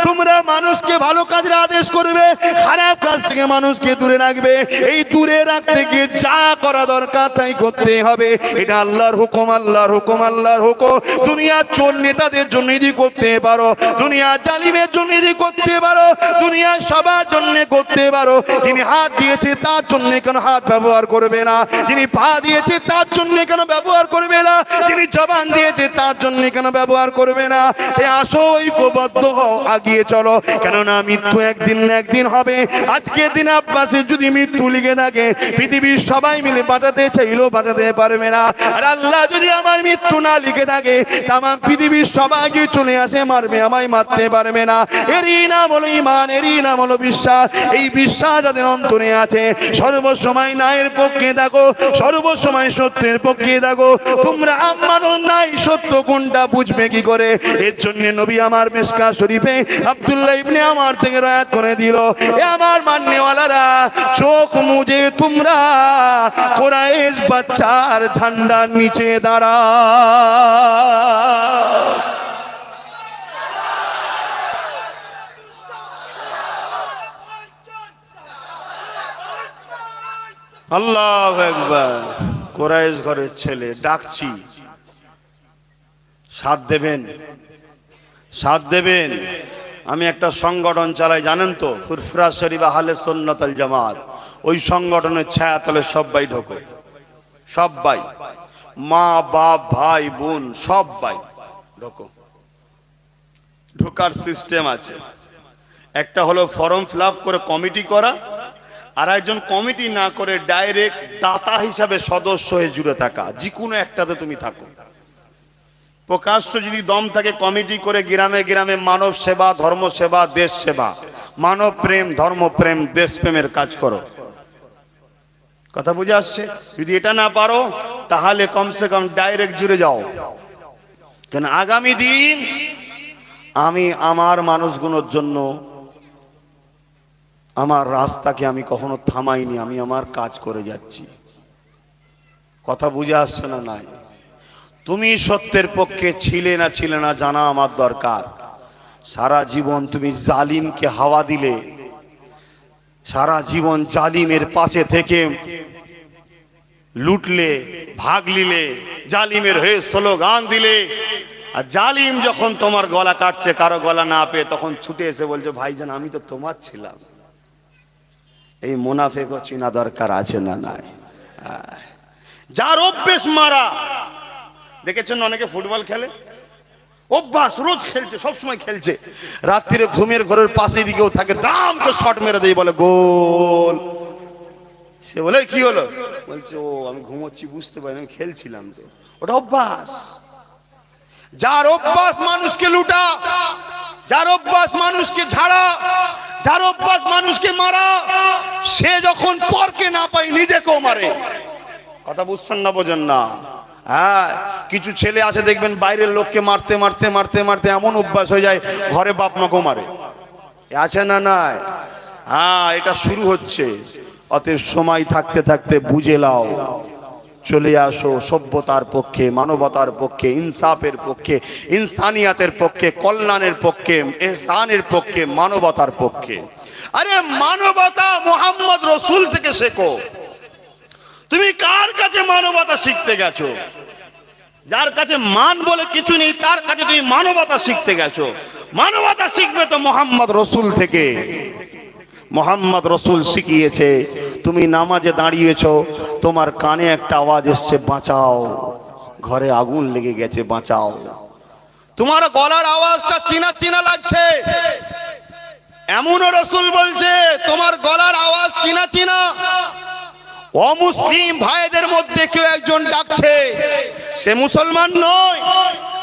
তোমরা মানুষকে ভালো কাজের আদেশ করবে, খারাপ কাজ থেকে মানুষকে দূরে রাখবে। এই দূরে রাখতে গিয়ে যা করা দরকার তাই করতে হবে। এটা আল্লাহর হুকুম, আল্লাহর হুকুম, আল্লাহর হুকুম। দুনিয়ার চোর নেতাদের জন্য যদি করতে পারো, দুনিয়ার জালিমের জন্য যদি করতে পারো, দুনিয়ার সবার জন্য করতে পারো, যিনি হাত দিয়েছে তার জন্য কেন হাত ব্যবহার করবে না? যিনি পা দিয়েছে তার জন্য কেন ব্যবহার করবে না? যিনি জবান দিয়েছে তার জন্য কেন ব্যবহার করবে না? আসো ঐক্যবদ্ধ হও, আগিয়ে চলো, কেননা মৃত্যু একদিন না একদিন হবে। আজকের দিন আব্বাসের যদি মৃত্যু লিখে থাকে, পৃথিবীর সবাই মিলে বাঁচাতে চাইলেও বাঁচাতে পারবে না। আর আল্লাহ যদি আমার মৃত্যু না লিখে থাকে, তামাম পৃথিবীর সবাইকে চলে আসে মারবে, আমায় মারতে পারবে না। এরই নাম হলো ঈমান, এরই নাম হলো বিশ্বাস। এই বিশ্বাস যাদের অন্তরে আছে, সর্বসময় ন্যায়ের পক্ষে থাকো, সর্বসময় সত্যের পক্ষে থাকো। তোমরা আমানো নাই, সত্য কোনটা বুঝবে কি করে? এর জন্য নবী আমার মিশকাত শরীফে আব্দুল্লাহ ইবনে আমার থেকে রয়াত করে দিল, এ আমার মাননেওয়ালারা, চোখ মুজে তোমরা কুরাইশ বাচ্চার ঝান্ডার নিচে দাঁড়াও। আল্লাহু আকবার। কুরাইশ ঘরের ছেলে, ডাকছি, সাথ দেবেন, সাথ দেবেন। আমি একটা সংগঠন চালাই, জানেন তো, ফুরফুরা শরীফ আহলে সুন্নাত ওয়াল জামাত। ওই সংগঠনের ছায়াতলে সবাই ঢোকো, সবাই, মা বাপ ভাই বোন সবাই ঢোকো। ঢোকার সিস্টেম আছে, একটা হলো ফর্ম ফিল আপ করে কমিটি করা, আর একজন কমিটি না করে ডাইরেক্ট দাতা হিসাবে সদস্য হয়ে জুড়ে থাকা। যে কোনো একটাতে তুমি থাকো। প্রকাশ্য যদি দম থাকে, কমিটি করে গ্রামে গ্রামে মানব সেবা, ধর্ম সেবা, দেশ সেবা, মানব প্রেম, ধর্ম প্রেম, দেশ প্রেমের কাজ করো। কথা বুঝে আসছে? যদি এটা না পারো, তাহলে কমসে কম ডাইরেক্ট জুড়ে যাও। কেন আগামী দিন আমি আমার মানুষগুলোর জন্য আমার রাস্তাকে আমি কখনো থামাইনি, আমি আমার কাজ করে যাচ্ছি। কথা বুঝে আসছে না? নাই। তুমি সত্যের পক্ষে ছিলে না জানা আমার দরকার। সারা জীবন তুমি জালিমকে হাওয়া দিলে, সারা জীবন জালিমের পাশে থেকে লুটলে, ভাগ নিলে, জালিমের হয়ে স্লোগান দিলে, আর জালিম যখন তোমার গলা কাটছে, কারো গলা না পেয়ে, তখন ছুটে এসে বলছে, ভাইজান আমি তো তোমার ছিলাম। এই মুনাফিকও চিনা দরকার আছে না? নাই। যার অভ্যেস মারা, দেখেছেন অনেকে ফুটবল খেলে, অভ্যাস, রোজ খেলছে, সবসময় খেলছে, রাত্রিরে ঘুমের ঘরের পাশে দিকেও থাকে, দাম তো শট মেরে দেয়, বলে গোল। সে বলে কি হলো? বলছে ও আমি ঘুমোচ্ছি, বুঝতে পারি আমি খেলছিলাম তো। ওটা অভ্যাস। যার অভ্যাস মানুষকে লুটা, যার অভ্যাস মানুষকে ঝাড়া, যার অভ্যাস মানুষকে মারা, সে যখন পরকে না পায় নিজেকেও মারে। কথা বুঝছেন না? বোঝেন না? হ্যাঁ, কিছু ছেলে আছে দেখবেন বাইরের লোককে মারতে মারতে মারতে মারতে এমন অভ্যাস হয়ে যায়, ঘরে বাপ মাকেও মারে। আছে না? নাই। হ্যাঁ, এটা শুরু হচ্ছে। অতএব সময় থাকতে থাকতে বুঝে লাও, চলে আসো সভ্যতার পক্ষে, মানবতার পক্ষে, ইনসাফের পক্ষে, ইনসানিয়াতের পক্ষে, কল্যাণের পক্ষে, ইহসানের পক্ষে, মানবতার পক্ষে। আরে মানবতা মুহাম্মদ রসুল থেকে শেখো। তুমি কার কাছে মানবতা শিখতে গেছো? যার কাছে মান বলে কিছু নেই, তার কাছে তুমি মানবতা শিখতে গেছো। মানবতা শিখবে তো মুহাম্মদ রসুল থেকে। মুহাম্মদ রসুল শিখিয়েছে, তুমি নামাজে দাঁড়িয়েছো, তোমার কানে একটা আওয়াজ এসছে, বাঁচাও, ঘরে আগুন লেগে গেছে, বাঁচাও। তোমার গলার আওয়াজটা চিনা চিনা লাগছে, এমনও রসুল বলছে তোমার গলার আওয়াজ চিনা চিনা। অমুসলিম ভাইদের মধ্যে কেউ একজন ডাকছে, সে মুসলমান নয়,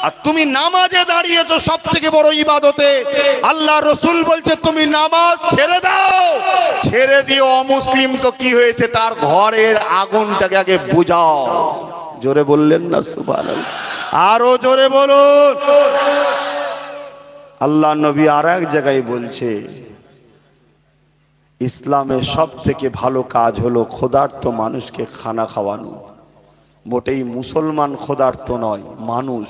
আর তুমি নামাজে দাঁড়িয়েছো সব থেকে বড় ইবাদতে। আল্লাহ রসুল বলছে তুমি নামাজ ছেড়ে দাও, ছেড়ে দিয়ে অমুসলিম তো কি হয়েছে, তার ঘরের আগুনটাকে আগে বুঝাও। জোরে বললেন না সুবহানাল্লাহ? আরো জোরে বলুন। আল্লাহ নবী আর এক জায়গায় বলছে, ইসলামের সব থেকে ভালো কাজ হলো ক্ষুধার্ত মানুষকে খানা খাওয়ানো। মোটেই মুসলমান ক্ষুধার্ত নয়, মানুষ।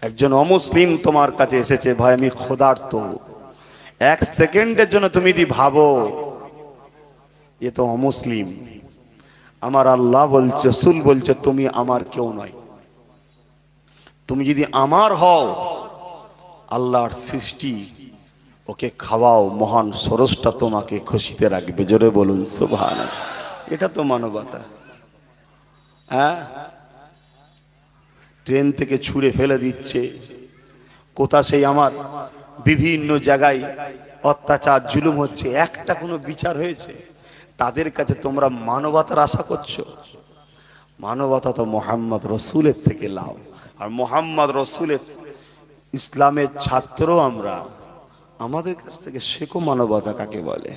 একজন অমুসলিম তোমার কাছে এসেছে, ভাই আমি ক্ষুধার্ত, এক সেকেন্ডের জন্য তুমি যদি ভাবো এ তো অমুসলিম, আমার আল্লাহ বলছে, রাসূল বলছে তুমি আমার কেউ নয়। তুমি যদি আমার হও, আল্লাহর সৃষ্টি, ওকে খাওয়াও, মহান স্রষ্টা তোমাকে খুশিতে রাখবে। জোরে বলুন সুবহানাল্লাহ। এটা তো মানবতা। হ্যাঁ, ট্রেন থেকে ছুঁড়ে ফেলে দিচ্ছে, কোথা সেই আমার বিভিন্ন জায়গায় অত্যাচার জুলুম হচ্ছে, একটা কোনো বিচার হয়েছে? তাদের কাছে তোমরা মানবতার আশা করছো? মানবতা তো মোহাম্মদ রসুলের থেকে লাও। আর মোহাম্মদ রসুলের ইসলামের ছাত্র আমরা, আমাদের কাছ থেকে শেখো মানবতা কাকে বলে।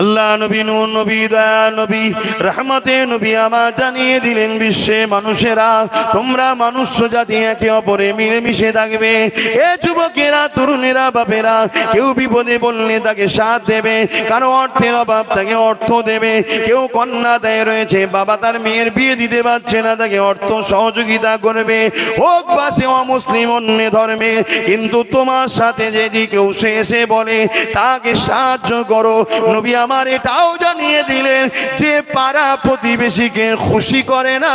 আল্লাহ নবী, নূর নবী, দয়া নবী, রহমতে নবী আমার জানিয়ে দিলেন, বিশ্বে মানুষেরা তোমরা মনুষ্য জাতি একে অপরে মিলেমিশে থাকবে। এ যুবকেরা, তরুণেরা, বাপেরা, কেউ বিপদে বললে তাকে সাথ দেবে, কারো অর্থের অভাব তাকে অর্থ দেবে, কেউ কন্যা দেয় রয়েছে, বাবা তার মেয়ের বিয়ে দিতে পারছে না, তাকে অর্থ সহযোগিতা করবে, হোক বা সে অমুসলিম, অন্য ধর্মে, কিন্তু তোমার সাথে যদি কেউ সে এসে বলে তাকে সাহায্য করো। নবী আমার এটাও জানিয়ে দিলেন যে পাড়া প্রতিবেশীকে খুশি করে না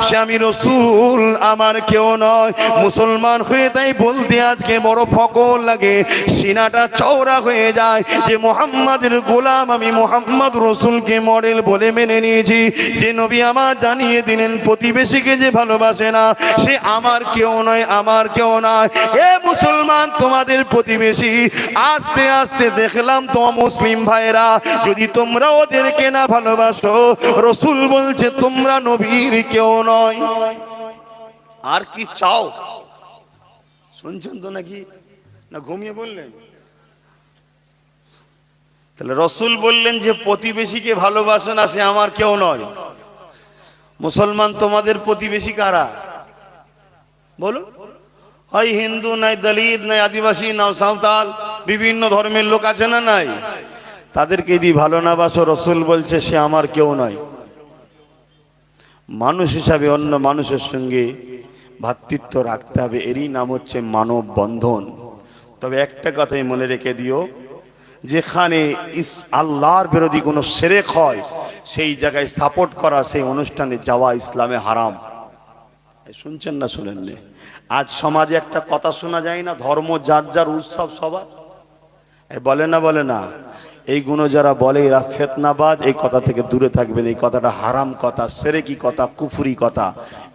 সে আমি রসুল আমার কেউ নয়। মুসলমান হয়ে তাই বলতে আজকে বড় ফকর লাগে, সিনাটা চওড়া হয়ে যায় যে মোহাম্মদের গোলাম আমি, মোহাম্মদ রসুলকে মডেল বলে মেনে নিয়েছি। যে নবী আমার জানিয়ে দিলেন প্রতিবেশীকে যে ভালোবাসে না সে আমার কেউ নয়, আমার কেউ নয়। এ মুসলমান, তোমাদের প্রতিবেশী আস্তে আস্তে দেখলাম তো মুসলিম ভাইরা, যদি তোমরা ওদেরকে না ভালোবাসো, রসুল বলছে তোমরা নবীর কেউ নয়। আর কি চাও? শুনছেন তো নাকি, না ঘুমিয়ে বললেন? তাহলে রসুল বললেন যে প্রতিবেশীকে ভালোবাসো না সে আমার কেউ নয়। মুসলমান, তোমাদের প্রতিবেশী কারা বলো? হয় হিন্দু, নাই দলিত, নাই আদিবাসী, না সাঁওতাল, বিভিন্ন ধর্মের লোক আছে না নাই? তাদেরকে যদি ভালো না বাসো, রসুল বলছে সে আমার কেউ নয়। মানুষ হিসাবে অন্য মানুষের সঙ্গে ভ্রাতৃত্ব রাখতে হবে, এরই নাম হচ্ছে মানব বন্ধন। তবে একটা কথাই মনে রেখে দিও, যেখানে আল্লাহর বিরোধী কোনো শিরক হয় সেই জায়গায় সাপোর্ট করা, সেই অনুষ্ঠানে যাওয়া ইসলামে হারাম। শুনছেন না শুনেন না? আজ সমাজে একটা কথা শোনা যায় না, ধর্ম যার যার, উৎসব সবার, বলে না বলে না? এইগুলো যারা বলে এরা ফিতনাবাজ, এই কথা থেকে দূরে থাকবেন। এই কথাটা হারাম কথা, শিরকি কথা, কুফরি কথা।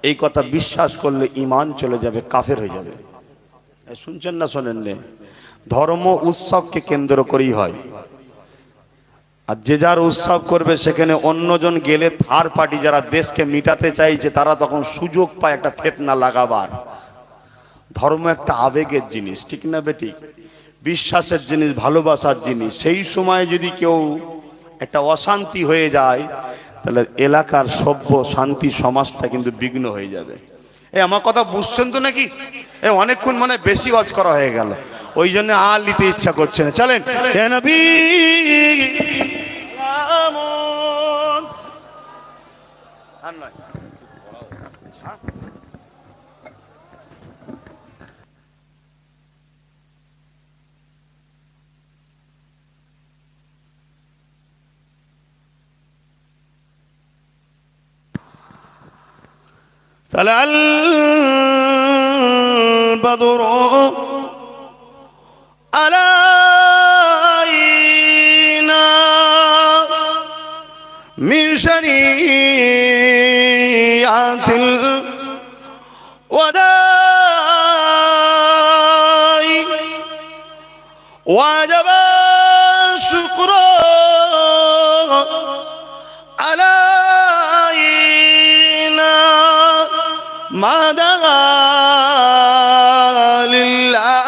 এই কথা বিশ্বাস করলে ঈমান চলে যাবে, কাফের হয়ে যাবে। শুনছেন না শোনেন না? ধর্ম উৎসবকে কেন্দ্র করেই হয়, আর যে যার উৎসব করবে সেখানে অন্যজন গেলে থার্ড পার্টি যারা দেশকে মিটাতে চাইছে তারা তখন সুযোগ পায় একটা ফিতনা লাগাবার। ধর্ম একটা আবেগের জিনিস, ঠিক না বেঠিক? বিশ্বাসের জিনিস, ভালোবাসার জিনিস। সেই সময় যদি কেউ একটা অশান্তি হয়ে যায় তাহলে এলাকার সভ্য শান্তি সমাজটা কিন্তু বিঘ্ন হয়ে যাবে। আমার কথা বুঝছেন তো নাকি? অনেকক্ষণ মানে বেশি ওয়াজ করা হয়ে গেল, ওই জন্য আর নিতে ইচ্ছা করছে না। চলেন। হে নবী আর নয়, طلع البدر علينا من شنيعة الوداع وجب الشكر علينا ما دعا لله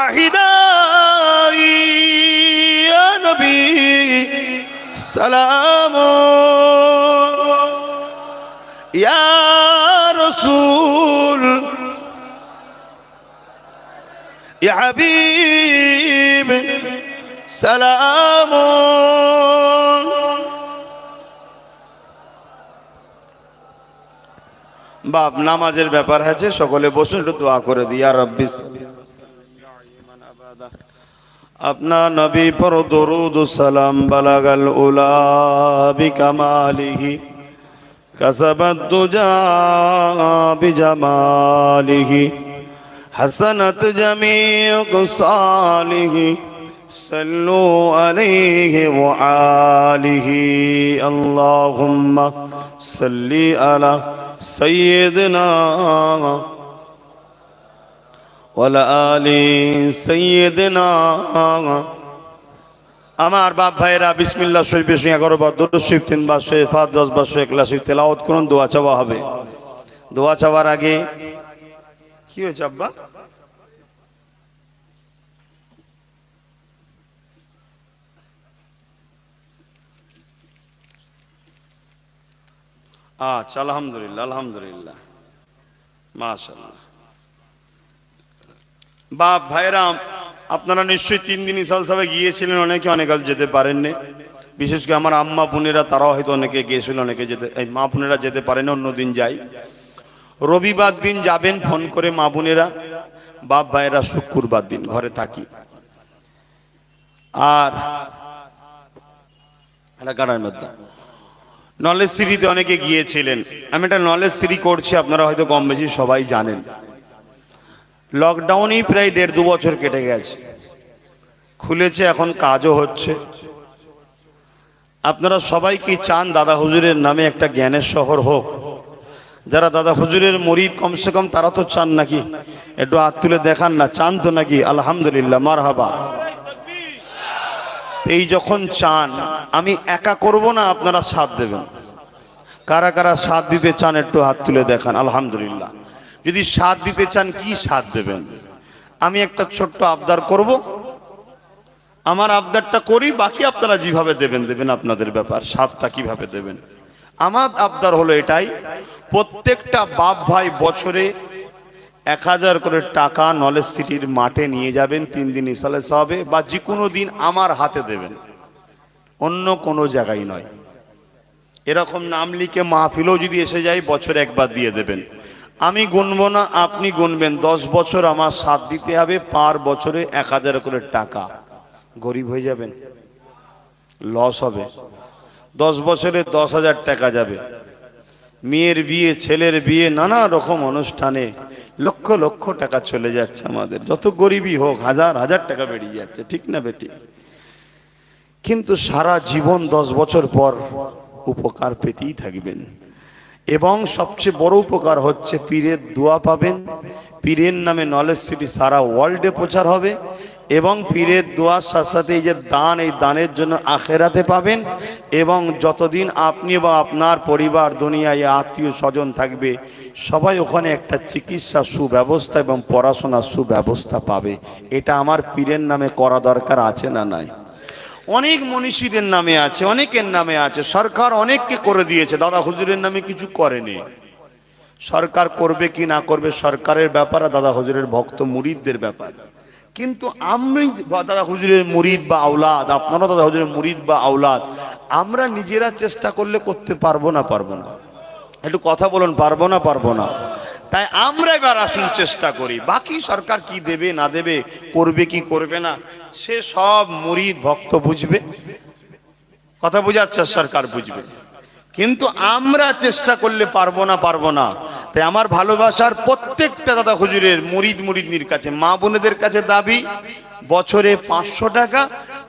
أحداي يا نبي سلام يا رسول يا حبيب سلام। বাপ নামাজের ব্যাপার আছে, সকলে বসুন, একটু দোয়া করে দিয়া রব্বি अपना नबी पर दरूद सलाम बलगल उला बिकमालिही كسبت دجى بجماله حسنت جميع خصاله صلوا عليه وآله اللهم صل على سيدنا وعلى آل سيدنا আমার বাপ ভাইরা বিসমিল্লাহ শরীফ 11 বার দরুদ শরীফ 3 বার শরীফ 10 বার শরীফ ইখলাস শরীফ তেলাওয়াত করুন দোয়া চাওয়া হবে দোয়া চাওয়ার আগে কি হয়েছে আব্বা আচ্ছা আলহামদুলিল্লাহ আলহামদুলিল্লাহ মাশাআল্লাহ বাপ ভাইরা আপনারা নিশ্চয়ই 3 দিন ইসাল সাহেবে গিয়েছিলেন অনেকে অনেক আজ যেতে পারেননি বিশেষ করে আমার আম্মা বোনেরা তারাও হয়তো অনেকে গিয়েছিল অনেকে যেতে এই মা বোনেরা যেতে পারেন অন্যদিন যাই রবিবার দিন যাবেন ফোন করে মা বোনেরা বাপ ভাইরা শুক্রবার দিন ঘরে থাকি আর এটা গাড়ার মধ্যে নলেজ সিটিতে অনেকে গিয়েছিলেন আমি একটা নলেজ সিটি করছি আপনারা হয়তো কম বেশি সবাই জানেন লকডাউনেই প্রায় 1.5-2 বছর কেটে গেছে খুলেছে এখন কাজও হচ্ছে আপনারা সবাই কি চান দাদা হুজুরের নামে একটা জ্ঞানের শহর হোক যারা দাদা হুজুরের মুরিদ কমসে কম তারা তো চান নাকি একটু হাত তুলে দেখান না চান তো নাকি আলহামদুলিল্লাহ মারহাবা এই যখন চান আমি একা করব না আপনারা সাথ দেবেন কারা কারা সাথ দিতে চান একটু হাত তুলে দেখান আলহামদুলিল্লাহ যদি সাথ দিতে চান কি সাথ দেবেন আমি একটা ছোট্ট আবদার করব আমার আবদারটা করি বাকি আপনারা যেভাবে দেবেন দেবেন আপনাদের ব্যাপার সাথটা কিভাবে দেবেন আমার আবদার হলো এটাই প্রত্যেকটা বাপ ভাই বছরে 1000 করে টাকা নলেজ সিটির মাঠে নিয়ে যাবেন 3 দিন ইসালে সাহাবে বা যে কোনো দিন আমার হাতে দেবেন অন্য কোনো জায়গায় নয় এরকম নাম লিখে মাহফিলও যদি এসে যায় বছরে একবার দিয়ে দেবেন আমি গুনবো না আপনি গুনবেন 10 বছর আমার সাথ দিতে হবে পার বছরে 1000 করে টাকা গরিব হয়ে যাবেন লস হবে 10 বছরে 10,000 টাকা যাবে মেয়ের বিয়ে ছেলের বিয়ে নানা রকম অনুষ্ঠানে লক্ষ লক্ষ টাকা চলে যাচ্ছে আমাদের যত গরিবই হোক হাজার হাজার টাকা বেরিয়ে যাচ্ছে ঠিক না বেটি কিন্তু সারা জীবন 10 বছর পর উপকার পেতেই থাকবেন এবং সবচেয়ে বড় উপকার হচ্ছে পীরের দোয়া পাবেন পীরের নামে নলেজ সিটি সারা ওয়ার্ল্ডে প্রচার হবে এবং পীরের দোয়ার সাথে সাথে এই যে দান এই দানের জন্য আখেরাতে পাবেন এবং যতদিন আপনি বা আপনার পরিবার দুনিয়ায় আত্মীয় স্বজন থাকবে সবাই ওখানে একটা চিকিৎসা সুব্যবস্থা এবং পড়াশোনার সুব্যবস্থা পাবে এটা আমার পীরের নামে করা দরকার আছে না নাই অনেক মনীষীদের নামে আছে অনেকের নামে আছে সরকার অনেককে করে দিয়েছে দাদা হুজুরের নামে কিছু করেনি সরকার করবে কি না করবে সরকারের ব্যাপার আর দাদা হুজুরের ভক্ত মুরিদদের ব্যাপার কিন্তু আমি দাদা হুজুরের মুরিদ বা আওলাদ আপনারা দাদা হুজুরের মুরিদ বা আওলাদ আমরা নিজেরা চেষ্টা করলে করতে পারবো না একটু কথা বলুন পারবো না তাই আমরা এবার আসুন চেষ্টা করি বাকি সরকার কি দেবে না দেবে করবে কি করবে না সে সব মুরিদ ভক্ত বুঝবে কথা বোঝাচ্ছে সরকার বুঝবে কিন্তু আমরা চেষ্টা করলে পারবো না তাই আমার ভালোবাসার প্রত্যেকটা দাদা হুজুরের মুরিদনির কাছে মা বোনেদের কাছে দাবি বছরে 500 টাকা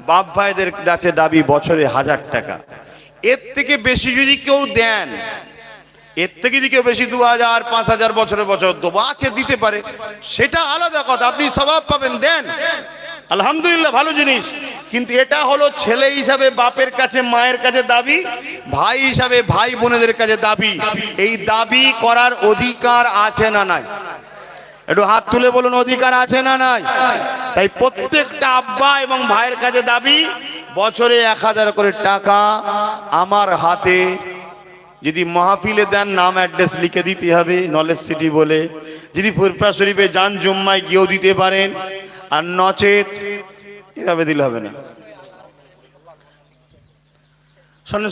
বাপ ভাইদের কাছে দাবি বছরে 1000 টাকা এর থেকে বেশি যদি কেউ দেন এর থেকে যদি কেউ বেশি 2000 5000 বছরে বছর দেবো আছে দিতে পারে সেটা আলাদা কথা আপনি স্বভাব পাবেন দেন আলহামদুলিল্লাহ ভালো জিনিস কিন্তু এটা হলো ছেলে হিসাবে বাপের কাছে মায়ের কাছে দাবি ভাই হিসাবে ভাই বোনেদের কাছে দাবি এই দাবি করার অধিকার আছে না নাই একটু হাত তুলে বলুন অধিকার আছে না নাই তাই প্রত্যেকটা আব্বা এবং ভাইয়ের কাছে দাবি বছরে 1000 করে টাকা আমার হাতে যদি মাহফিলে দেন নাম অ্যাড্রেস লিখে দিতে হবে নলেজ সিটি বলে যদি ফুরফুরা শরীফে যান জুম্মায় গিয়েও দিতে পারেন আর নচেত এভাবে দিলে হবে না শোনেন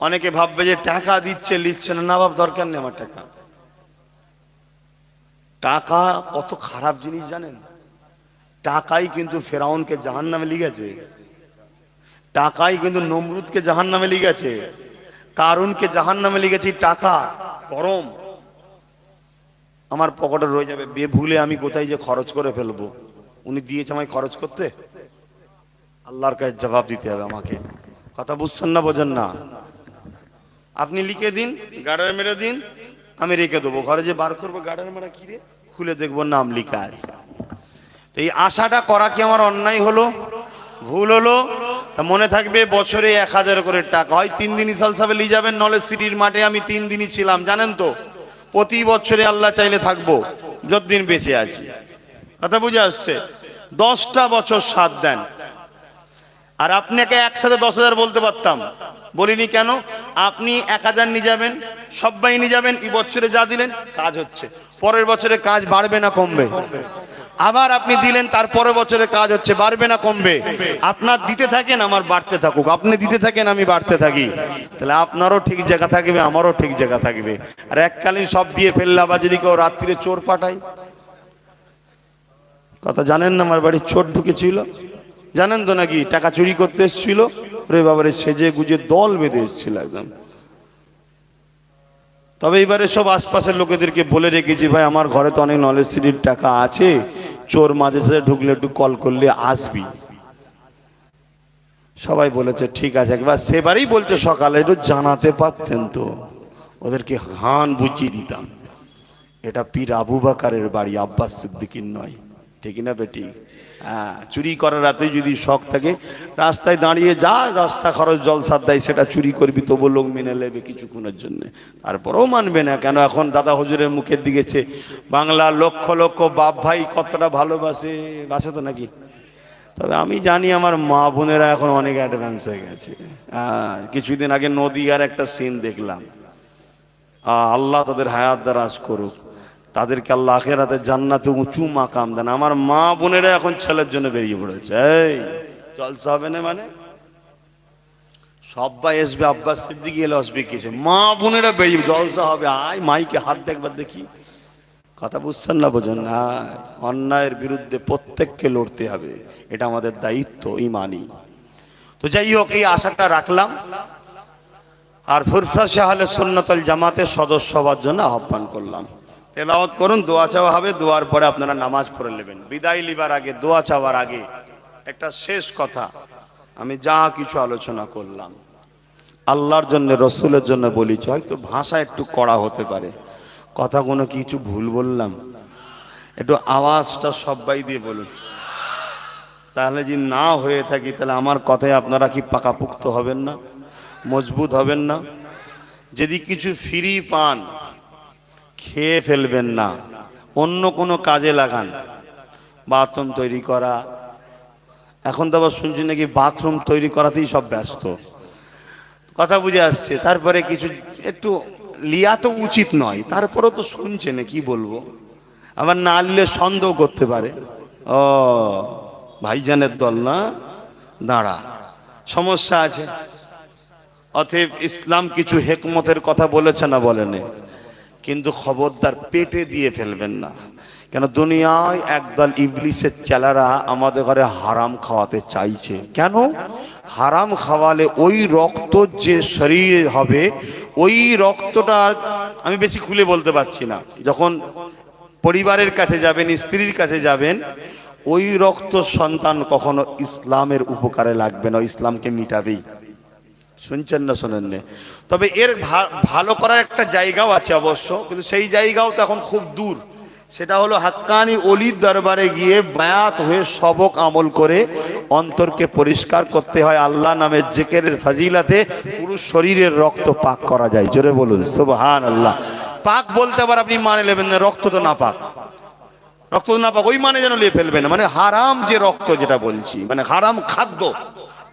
অনেকে ভাববে যে টাকা দিচ্ছে লিখছে না ভাব দরকার নেই আমার টাকা কত খারাপ জিনিস জানেন টাকাই কিন্তু ফেরাউনকে জাহান্নামে লিখেছে টাকাই কিন্তু নমরুদকে জাহান্নামে লিগেছে, কারুনকে জাহান্নামে লিগেছে টাকা। গরম আমার পকেটে রয়ে যাবে, বেভুলে আমি কোথায় যে খরচ করে ফেলবো। উনি দিয়েছে আমায় খরচ করতে, আল্লাহর কাছে জবাব দিতে হবে আমাকে। কথা বুঝছেন না, বোঝেন না? আপনি লিখে দিন, গার্ডার মেরে দিন, আমি রেখে দেবো। ঘরে যে বার করবো গার্ডার মেরা কি রে, খুলে দেখবো নাম লিখা আছে। এই আশাটা করা কি আমার অন্যায় হলো, ভুল হলো? তা মনে থাকবে বছরে 1000 করে টাকা হয়। 3 দিন ইসাল সাহেব নিয়ে যাবেন নলেজ সিটির মাঠে। আমি 3 দিনই ছিলাম, জানেন তো। প্রতি বছরে আল্লাহ চাইলে থাকবো যতদিন বেঁচে আছি। কথা বুঝে আসছে? 10টা বছর সাথ দেন। আর আপনাকে একসাথে 10,000 বলতে পারতাম, বলিনি কেন? আপনি 1000 নিয়ে যাবেন, সবাই নিয়ে যাবেন। এই বছরে যা দিলেন কাজ হচ্ছে, পরের বছরে কাজ বাড়বে না কমবে? আবার আপনি দিলেন, তার পরের বছরে কাজ হচ্ছে, বাড়বে না কমবে? আপনার দিতে থাকেন, আমার বাড়তে থাকুক। আপনি দিতে থাকেন, আমি বাড়তে থাকি। তাহলে আপনারও ঠিক জায়গা থাকবে, আমারও ঠিক জায়গা থাকবে। আর এককালীন সব দিয়ে ফেললে আবার যদি কেউ রাত্রিরে চোর পাঠায়, কথা জানেন না? আমার বাড়ির চোর ঢুকেছিল, জানেন তো নাকি? টাকা চুরি করতে এসেছিল, রে বাবারে সেজে গুজে দল বেঁধে এসেছিল একদম। তবে এবারে সব আশপাশের লোকেদেরকে বলে রেখেছি, ভাই আমার ঘরে তো অনেক নলেজ সিটির টাকা আছে, চোর মাঝে সাঝে ঢুকলে একটু কল করলে আসবি। সবাই বলেছে ঠিক আছে। একবার সেবারই বলছে সকালে একটু জানাতে পারতেন তো, ওদেরকে হান বুঝিয়ে দিতাম। এটা পীর আবু বাকারের বাড়ি, আব্বাস সিদ্দিকীর নয়। ঠিক না বেটি? হ্যাঁ, চুরি করার রাতে যদি শখ থাকে, রাস্তায় দাঁড়িয়ে যা রাস্তা খরচ জলসার দেয় সেটা চুরি করবি, তবু লোক মেনে নেবে কিছুক্ষণের জন্য, তারপরেও মানবে না। কেন? এখন দাদা হুজুরের মুখের দিকেছে বাংলা লক্ষ লক্ষ বাপ ভাই কতটা ভালোবাসে, বাসে তো নাকি? তবে আমি জানি আমার মা বোনেরা এখন অনেক অ্যাডভান্স হয়ে গেছে। কিছুদিন আগে নদীয়ার একটা সিন দেখলাম। আল্লাহ তাদের হায়াত দারাজ করুক, তাদেরকে আল্লাহ আখিরাতে জান্নাতে উঁচু মাকাম দেন। আমার মা বোনেরা এখন ছেলের জন্য বেরিয়ে পড়েছে। এই জলসা হবে না মানে সবাই আসবে, আব্বাস সিদ্দিকী এলে আসবে কিছু, মা বোনেরা বেরিয়ে জলসা হবে। আয় মাইকে হাত দেখবার দেখি। কথা বুঝছেন না, বোঝেন না? অন্যায়ের বিরুদ্ধে প্রত্যেককে লড়তে হবে, এটা আমাদের দায়িত্ব, ইমানি। তো যাই হোক, এই আশাটা রাখলাম। আর ফুরফুরা আহলে সুন্নাত ওয়াল জামাতের সদস্য হওয়ার জন্য আহ্বান করলাম। তেলাওয়াত করুন, দোয়া চাওয়া হবে, দোয়ার পরে আপনারা নামাজ পড়ে নেবেন। বিদায় লিবার আগে, দোয়া চাওয়ার আগে একটা শেষ কথা, আমি যা কিছু আলোচনা করলাম আল্লাহর জন্য, রসুলের জন্য বলেছি। হয়তো ভাষা একটু কড়া হতে পারে, কথাগুলো কিছু ভুল বললাম, একটু আওয়াজটা সবাই দিয়ে বলুন। তাহলে যদি না হয়ে থাকি, তাহলে আমার কথায় আপনারা কি পাকাপুক্ত হবেন না, মজবুত হবেন না? যদি কিছু ফ্রি পান খেয়ে ফেলবেন না, অন্য কোনো কাজে লাগান। বাথরুম তৈরি করা, এখন তো আবার শুনছি নাকি বাথরুম তৈরি করাতেই সব ব্যস্ত। কথা বুঝে আসছে? তারপরে কিছু একটু লিয়া তো উচিত নয়, তারপরেও তো শুনছে না, কি বলবো। আবার না নিলে সন্দেহ করতে পারে, ও ভাইজানের দল না, দাঁড়া, সমস্যা আছে। অতএব ইসলাম কিছু হেকমতের কথা বলেছে না বলেনি, কিন্তু খবরদার পেটে দিয়ে ফেলবেন না। কেন? দুনিয়ায় একদল ইবলিসের চেলারা আমাদের ঘরে হারাম খাওয়াতে চাইছে। কেন? হারাম খাওয়ালে ওই রক্ত যে শরীরে হবে, ওই রক্তটা আমি বেশি খুলে বলতে পারছি না। যখন পরিবারের কাছে যাবেন, স্ত্রীর কাছে যাবেন, ওই রক্ত সন্তান কখনো ইসলামের উপকারে লাগবে না, ইসলামকে মিটাবেই। শুনছেন না? শোনেন না? তবে এর ভালো করার একটা জায়গাও আছে অবশ্য, কিন্তু সেই জায়গাও তো এখন খুব দূর। সেটা হলো হাক্কানি ওলির দরবারে গিয়ে বায়াত হয়ে সবক আমল করে অন্তরকে পরিষ্কার করতে হয়। আল্লাহ নামের জিকিরের ফাজিলাতে পুরো শরীরের রক্ত পাক করা যায়। জোরে বলুন সুবহানাল্লাহ। পাক বলতে আবার আপনি মানে নেবেন না রক্ত তো না পাক, রক্ত তো না পাক ওই মানে যেন নিয়ে ফেলবেন না। মানে হারাম যে রক্ত, যেটা বলছি, মানে হারাম খাদ্য,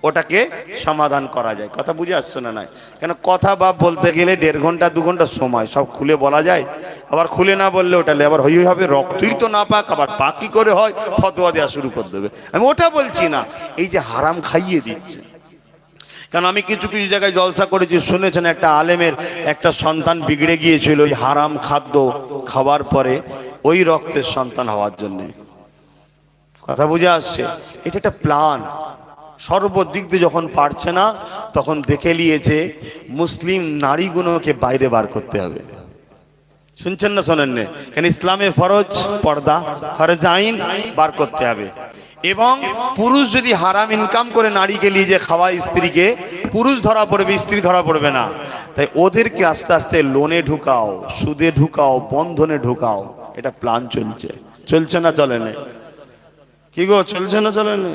ওটাকে সমাধান করা যায়। কথা বুঝে আসছে না? নাই কেন? কথা বাপ বলতে গেলে 1.5 ঘন্টা 2 ঘন্টা সময়, সব খুলে বলা যায়? আবার খুলে না বললে ওটালে আবার হই হবে, রক্তই তো না পাক, আবার পাক কি করে হয়, ফতোয়া দেওয়া শুরু করে দেবে। আমি ওটা বলছি না, এই যে হারাম খাইয়ে দিচ্ছে। কারণ আমি কিছু কিছু জায়গায় জলসা করেছি, শুনেছেন একটা আলেমের একটা সন্তান বিগড়ে গিয়েছিল ওই হারাম খাদ্য খাওয়ার পরে, ওই রক্তের সন্তান হওয়ার জন্যে। কথা বুঝে আসছে? এটা একটা প্ল্যান। সর্বদিক দিয়ে যখন পারছে না, তখন দেখে নিয়েছে মুসলিম নারীগুলোকে বাইরে বার করতে হবে। শুনছেন না শোনেন না? কেন ইসলামে ফরজ পর্দা, ফরজ আইন বার করতে হবে। এবং পুরুষ যদি হারাম ইনকাম করে নারীকে নিয়ে যে খাওয়ায় স্ত্রীকে, পুরুষ ধরা পড়বে, স্ত্রী ধরা পড়বে না। তাই ওদেরকে আস্তে আস্তে লোনে ঢুকাও, সুদে ঢুকাও, বন্ধনে ঢুকাও। এটা প্ল্যান চলছে। চলছে না চলে না? কি গো, চলছে না চলে না?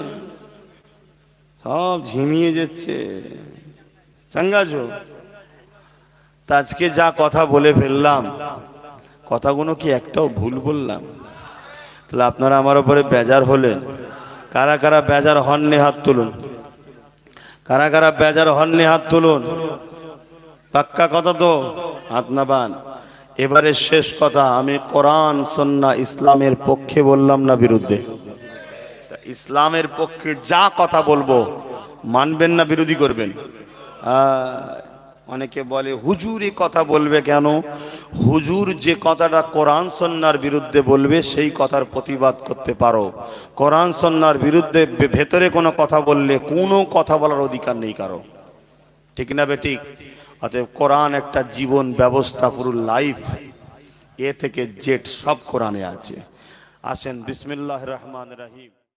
সব ঝিমিয়ে যাচ্ছে। চাঙ্গাজো তা আজকে যা কথা বলে ফেললাম, কথাগুলো কি একটাও ভুল বললাম? তাহলে আপনারা আমার উপরে বেজার হলেন। কারা কারা বেজার হননি হাত তুলুন। কারা কারা বেজার হননি হাত তুলুন। পাক্কা কথা তো? হাত না বান। এবারে শেষ কথা, আমি কোরআন সুন্নাহ ইসলামের পক্ষে বললাম না বিরুদ্ধে? ইসলামের পক্ষে যা কথা বলবো মানবেন না বিরোধী করবেন? অনেকে বলে হুজুর এই কথা বলবে কেন? হুজুর যে কথাটা কোরআন সুন্নাহর বিরুদ্ধে বলবে সেই কথার প্রতিবাদ করতে পারো। কোরআন সুন্নাহর বিরুদ্ধে ভেতরে কোনো কথা বললে কোনো কথা বলার অধিকার নেই কারো। ঠিক না বেঠিক? অতএব কোরআন একটা জীবন ব্যবস্থা, পুরো লাইফ, এ থেকে জেড সব কোরআনে আছে। আসেন বিসমিল্লাহির রহমানির রহিম।